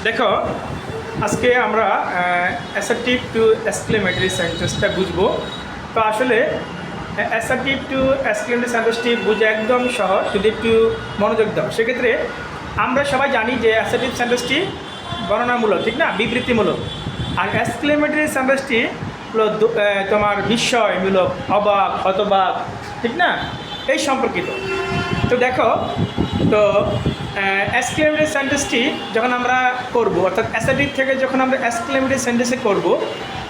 দেখো আজকে আমরা অ্যাসার্টিভ টু এক্সক্লেমেটরি সেন্টেন্সটা বুঝবো। তো আসলে অ্যাসার্টিভ টু এক্সক্লেমেটরি সেন্টেন্সটি বুঝে একদম সহজ, যদি একটু মনোযোগ দাও। সেক্ষেত্রে আমরা সবাই জানি যে অ্যাসার্টিভ সেন্টেন্সটি বর্ণনামূলক, ঠিক না, বিবৃতিমূলক। আর এক্সক্লেমেটরি সেন্টেন্সটি হলো তোমার বিস্ময়মূলক, অবাক, হতবাক, ঠিক না, এই সম্পর্কিত। তো দেখো, তো এক্সক্লেমেটরি সেন্টেন্সটি যখন আমরা করব, অর্থাৎ অ্যাসার্টিভ থেকে যখন আমরা এক্সক্লেমেটরি সেন্টেন্সে করব,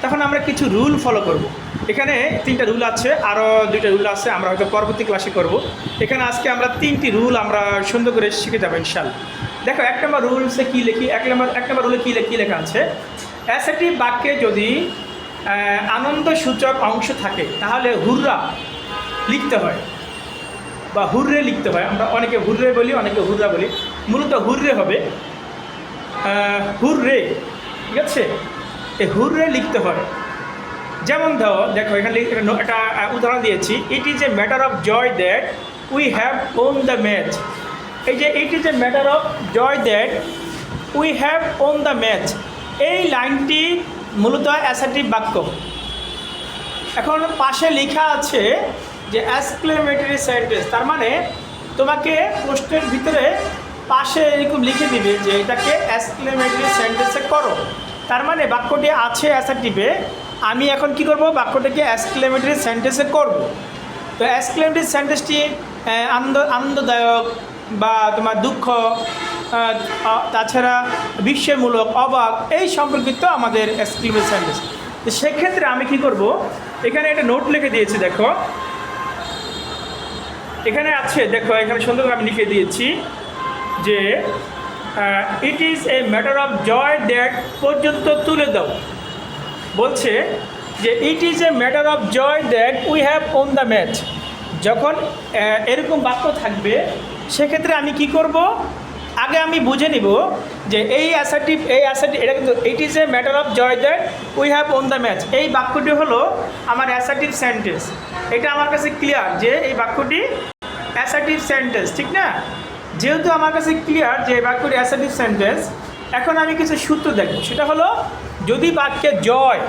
তখন আমরা কিছু রুল ফলো করব। এখানে 3টা রুল আছে, আরও 2টা রুল আছে, আমরা হয়তো পরবর্তী ক্লাসে করব। এখানে আজকে আমরা 3টি রুল আমরা সুন্দর করে শিখে যাবো ইনশাআল্লাহ। দেখো, 1 নম্বর রুলসে কী লিখি, 1 নম্বর রুলে কী লেখা আছে, অ্যাসার্টিভ বাক্যে যদি আনন্দসূচক অংশ থাকে তাহলে হুররা লিখতে হয় বা হুররে লিখতে হয়। আমরা অনেকে হুররে বলি, অনেকে হুররা বলি, মূলত হুররে হবে, হুররে, ঠিক আছে। এই হুররে লিখতে হয়। যেমন দেখো এখানে একটা উদাহরণ দিয়েছি, it is a matter of joy that we have won the match. এই যে it is a matter of joy that we have won the match, এই লাইনটি মূলত অ্যাসার্টিভ বাক্য। এখন পাশে লেখা আছে যে এক্সক্লেমেটরি সেন্টেন্স, তার মানে তোমাকে প্রশ্নের ভিতরে পাশে এরকম লিখে দিবে যে এটাকে এক্সক্লেমেটরি সেন্টেন্সে করো। তার মানে বাক্যটি আছে অ্যাসার্টিভে, আমি এখন কি করব, বাক্যটাকে এক্সক্লেমেটরি সেন্টেন্সে করব। তো এক্সক্লেমেটরি সেন্টেন্সটি আনন্দদায়ক বা তোমার দুঃখ, তাছাড়া বিস্ময়মূলক, অবাক, এই সম্পর্কিত আমাদের এক্সক্লেমেটরি সেন্টেন্স। তো সেক্ষেত্রে আমি কি করব, এখানে একটা নোট লিখে দিয়েছি, দেখো এখানে আছে, দেখো এখানে সুন্দর করে আমি লিখে দিয়েছি যে it is a matter of joy that পর্যন্ত তুলে দাও। বলছে যে it is a matter of joy that we have won the match. যখন এরকম বাক্য থাকবে সেক্ষেত্রে আমি কি করব, আগে আমি বুঝে নিব যে এই অ্যাসার্টিভ এটা কিন্তু it is a matter of joy that we have won the match, এই বাক্যটি হলো আমার অ্যাসার্টিভ সেন্টেন্স। এটা আমার কাছে ক্লিয়ার যে এই বাক্যটি অ্যাসার্টিভ সেন্টেন্স, ঠিক না। যেহেতু আমার কাছে ক্লিয়ার যে এই বাক্যটি অ্যাসার্টিভ সেন্টেন্স, এখন আমি কিছু সূত্র দেখব। সেটা হলো, যদি বাক্যে জয়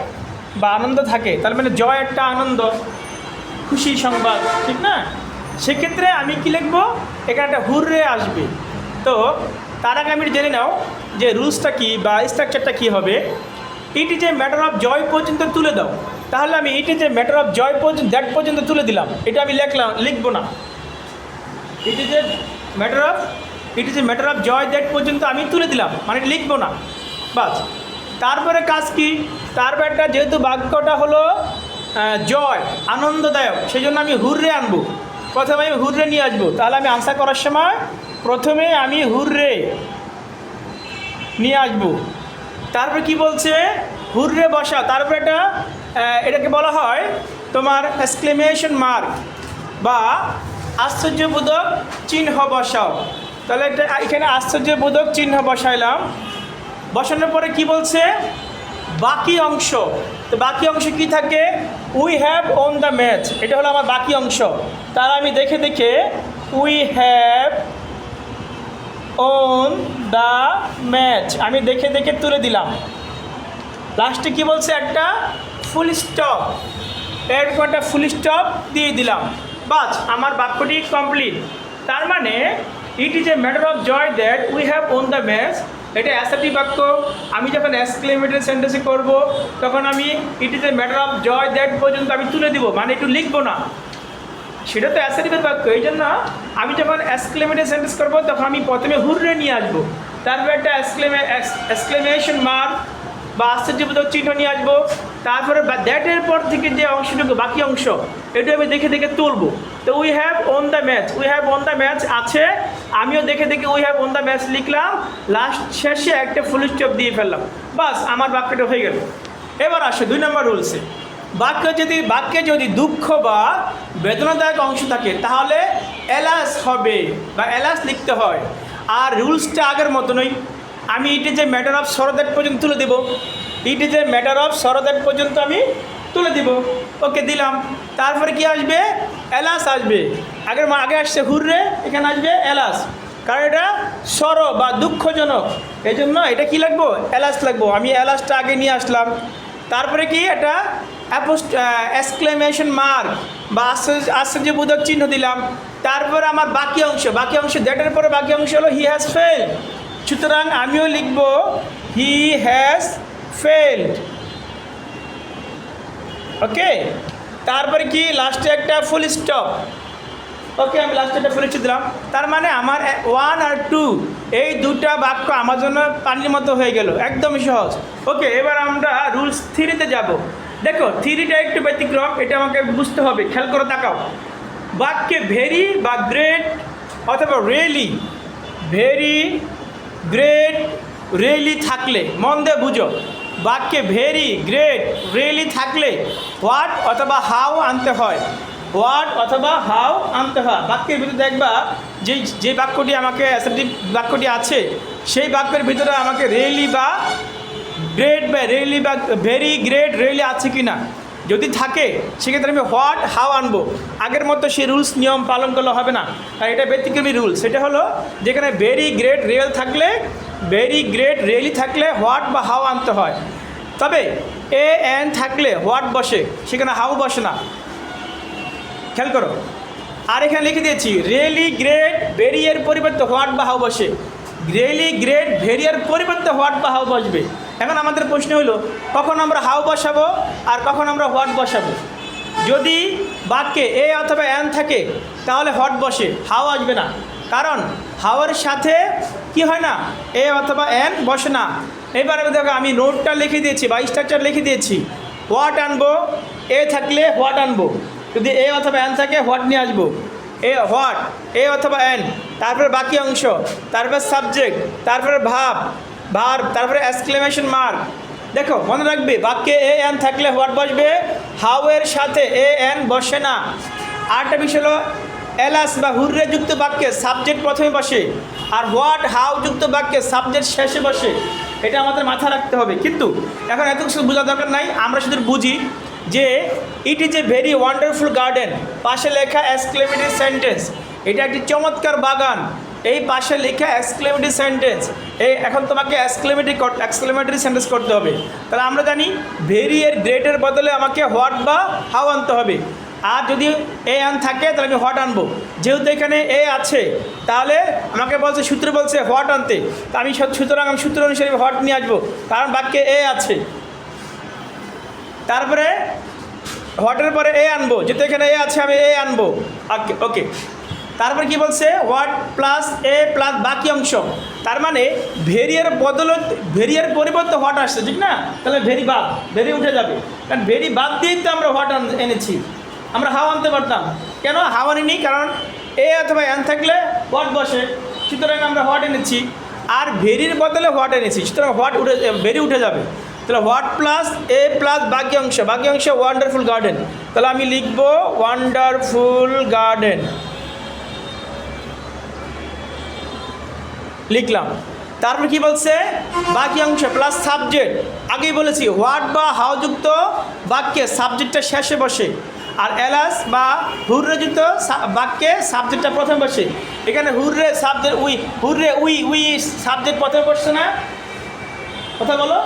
বা আনন্দ থাকে, তার মানে জয় একটা আনন্দ, খুশি সংবাদ, ঠিক না, সেক্ষেত্রে আমি কি লিখবো, এখানে একটা হুররে আসবে। তো তার আগে আমি জেনে নাও যে রুলসটা কী বা স্ট্রাকচারটা কী হবে। It is a matter of joy পর্যন্ত তুলে দাও, তাহলে আমি it is a matter of joy পর্যন্ত দ্যাট পর্যন্ত তুলে দিলাম, এটা আমি লিখবো না। It is a matter of joy that পর্যন্ত আমি তুলে দিলাম, মানে লিখবো না, বাস। তারপরে কাজ কি, তারপরটা যেহেতু বাক্যটা হলো জয়, আনন্দদায়ক, সেই জন্য আমি হুররে আনবো। প্রথমে আমি হুররে নিয়ে আসবো, তাহলে আমি আনসার করার সময় প্রথমে আমি হুররে নিয়ে আসবো। তারপরে কি বলছে, হুররে বসা, তারপরে এটাকে বলা হয় তোমার এক্সক্লেমেশন মার্ক বা আশ্চর্যবোধক চিহ্ন বসাও। তাহলে এখানে আশ্চর্যবোধক চিহ্ন বসাইলাম। বসানোর পরে কি বলছে, বাকি অংশ। তো বাকি অংশ কি থাকে, we have won the match, এটা হলো আমার বাকি অংশ। তার আমি দেখে দেখে we have won the match আমি দেখে দেখে তুলে দিলাম। লাস্টে কি বলছে, একটা ফুল স্টপ, এরকম একটা ফুল স্টপ দিয়ে দিলাম, বাস আমার বাক্যটি কমপ্লিট। তার মানে it is a matter of joy that we have won the match, এটা অ্যাসার্টিভ বাক্য। আমি যখন এক্সক্লেমেটরি সেন্টেন্সে করব, তখন আমি it is a matter of joy that পর্যন্ত আমি তুলে দিব, মানে একটু লিখবো না, সেটা তো অ্যাসার্টিভের বাক্য। এই জন্য আমি যখন এক্সক্লেমেটরি সেন্টেন্স করবো, তখন আমি প্রথমে হুররে নিয়ে আসবো, তারপর একটা এক্সক্লেমেশন মার্ক বা আশ্চর্যবোধক চিহ্ন নিয়ে আসবো, তারপরে দ্যাটের পর থেকে যে অংশটুকু বাকি অংশ, এটা আমি দেখে দেখে তুলবো। তো we have won the match আছে, আমিও দেখে দেখে we have won the match লিখলাম, লাস্ট শেষে একটা ফুল স্টপ দিয়ে ফেললাম, বাস আমার বাক্যটা হয়ে গেল। এবার আসে 2 নম্বর রুলসে। বাক্যে যদি দুঃখ বা বেদনাদায়ক অংশ থাকে তাহলে এলাস হবে বা এলাস লিখতে হয়। আর রুলসটা আগের মতনই, আমি it is a matter of sorrow that পর্যন্ত তুলে দেবো, ইট is a matter of sorrow that পর্যন্ত আমি তুলে দিব, ওকে দিলাম। তারপরে কি আসবে, এলাস আসবে। আগে আসছে হুররে, এখানে আসবে এলাস। কারণ এটা সর বা দুঃখজনক, এই জন্য এটা কি লাগবো, এলাস লাগবো। আমি এলাসটা আগে নিয়ে আসলাম, তারপরে কি এটা এক্সক্লেমেশন মার্ক বা আশ্চর্যবোধক চিহ্ন দিলাম। তারপরে আমার বাকি অংশ দ্যাটের পরে বাকি অংশ হলো হি হ্যাজ ফেলড। সুতরাং আমিও লিখব হি হ্যাজ ফেলড। ওকে, তারপরে কি লাস্টে একটা ফুল স্টপ। ওকে, আমি লাস্টে একটা ফুল স্টপ দিলাম। তার মানে আমার 1 আর 2 এই দুটা বাক্য আমার জন্য পানির মতো হয়ে গেল, একদমই সহজ। ওকে, এবার আমরা রুলস 3-তে যাব। দেখো 3টা একটু ব্যতিক্রম, এটা আমাকে বুঝতে হবে, খেয়াল করে তাকাও। বাক্যে ভেরি বা গ্রেট অথবা রিয়েলি, ভেরি, গ্রেট, রিয়েলি থাকলে, মন দিয়ে বুঝো, বাক্যে ভেরি, গ্রেট, রিয়েলি থাকলে হোয়াট অথবা হাউ আনতে হয়, হোয়াট অথবা হাউ আনতে হয়। বাক্যের ভিতরে দেখবা যে বাক্যটি আমাকে অ্যাসার্টিভ বাক্যটি আছে, সেই বাক্যের ভিতরে আমাকে রিয়েলি বা গ্রেট বা রিয়েলি বা ভেরি, গ্রেট, রিয়েলি আছে কি না, যদি থাকে সেক্ষেত্রে আমি হোয়াট হাউ আনবো। আগের মতো সেই রুলস নিয়ম পালন করলে হবে না, আর এটা ব্যতিক্রমী রুল। সেটা হলো যেখানে ভেরি, গ্রেট, রিয়েল থাকলে, ভেরি, গ্রেট, রিয়েলি থাকলে হোয়াট বা হাউ আনতে হয়। তবে এ এন থাকলে হোয়াট বসে, সেখানে হাউ বসে না, খেয়াল করো। আর এখানে লিখে দিয়েছি রিয়েলি, গ্রেট, ভেরি এর পরিবর্তে হোয়াট বা হাউ বসে, রিয়েলি, গ্রেট, ভেরি এর পরিবর্তে হোয়াট বা হাউ বসবে। এখন আমাদের প্রশ্ন হলো কখন আমরা হাউ বসাবো আর কখন আমরা হোয়াট বসাবো। যদি বাক্যে এ অথবা এন থাকে তাহলে হোয়াট বসে, হাউ আসবে না, কারণ হাওয়ার সাথে কি হয় না, এ অথবা এন বসে না। এবারে দেখো আমি নোটটা লিখে দিয়েছি বা স্ট্রাকচার লিখে দিয়েছি। হোয়াট আনবো, এ থাকলে হোয়াট আনবো, যদি এ অথবা এন থাকে হোয়াট নিয়ে আসবো, এ হোয়াট, এ অথবা এন, তারপরে বাকি অংশ, তারপরে সাবজেক্ট, তারপরে ভার্ব, তারপরে এক্সক্লেমেশন মার্ক। দেখো মনে রাখবে বাক্যে এ এন থাকলে হোয়াট বসবে, হাউ এর সাথে এ এন বসে না। আরেকটা বিষয় হলো এলাস বা হুররে যুক্ত বাক্যে সাবজেক্ট প্রথমে বসে, আর হোয়াট হাউ যুক্ত বাক্যে সাবজেক্ট শেষে বসে। এটা আমাদের মাথা রাখতে হবে। কিন্তু এখন এত কিছু বোঝার দরকার নাই, আমরা শুধু বুঝি যে it is a very wonderful garden, পাশে লেখা এক্সক্লেমেটরি সেন্টেন্স, এটা একটি চমৎকার বাগান, এই পাশে লেখা এক্সক্লেমেটরি সেন্টেন্স। এখন তোমাকে এক্সক্লেমেটরি সেন্টেন্স করতে হবে। তাহলে আমরা জানি ভেরি এর গ্রেটের বদলে আমাকে হোয়াট বা হাউ আনতে হবে। আর যদি এ আন থাকে তাহলে আমি হোয়াট আনবো। যেহেতু এখানে এ আছে তাহলে আমাকে বলছে, সূত্র বলছে হোয়াট আনতে, তা আমি সুতরাং আমি সূত্র অনুসারে হোয়াট নিয়ে আসবো, কারণ বাক্যে এ আছে। তারপরে হোয়াটের পরে এ আনবো, যেহেতু এখানে এ আছে আমি এ আনবো। ওকে ওকে, তারপরে কি বলছে, হোয়াট প্লাস এ প্লাস বাকি অংশ। তার মানে ভেরিয়ের ভেরিয়ের পরিবর্তে হোয়াট আসছে, ঠিক না? তাহলে ভেরি উঠে যাবে, কারণ ভেরি বাদ দিয়েই তো আমরা হোয়াট এনেছি। আমরা হাও আনতে পারতাম, কেন হাও আনিনি, কারণ এ অথবা এন থাকলে হোয়াট বসে, সুতরাং আমরা হোয়াট এনেছি। আর ভেরির বদলে হোয়াট এনেছি, সুতরাং ভেরি উঠে যাবে। তাহলে হোয়াট প্লাস এ প্লাস বাকি অংশ ওয়ান্ডারফুল গার্ডেন। তাহলে আমি লিখব ওয়ান্ডারফুল গার্ডেন, লিখলাম। তারপর কি বলছে, বাকি অংশ প্লাস সাবজেক্ট। আগেই বলেছি হোয়াট বা হাউ যুক্ত বাক্যে সাবজেক্টটা শেষে বসে, আর এলাস বা হুররে যুক্ত বাক্যে সাবজেক্টটা প্রথমে বসে। এখানে হুররে সাবজেক্ট উই সাবজেক্ট প্রথমে বসছে না, কথা বলো,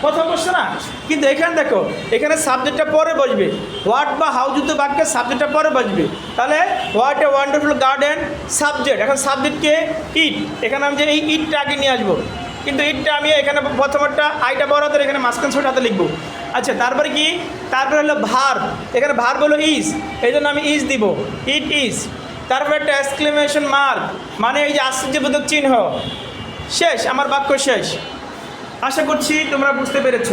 প্রথম বসছে না। কিন্তু এখানে দেখো, এখানে সাবজেক্টটা পরে বসবে, হোয়াট বা হাউ যুক্ত বাক্যে সাবজেক্টটা পরে বসবে। তাহলে what a wonderful garden, subject. এখন সাবজেক্টকে ইট, এখানে আমি যে এই ইটটা আগে নিয়ে আসবো, কিন্তু ইটটা আমি এখানে প্রথমটা আইটা বড় হাতের, এখানে মাঝখান ছোট হাতে লিখবো। আচ্ছা, তারপরে কি, তারপরে হলো ভার্ব। এখানে ভার্ব হলো ইজ, এই জন্য আমি ইজ দিব, ইট ইজ। তারপরে একটা এক্সক্লেমেশন মার্ক, মানে এই যে আশ্চর্যবোধক চিহ্ন। শেষ, আমার বাক্য শেষ। আশা করছি তোমরা বুঝতে পেরেছ।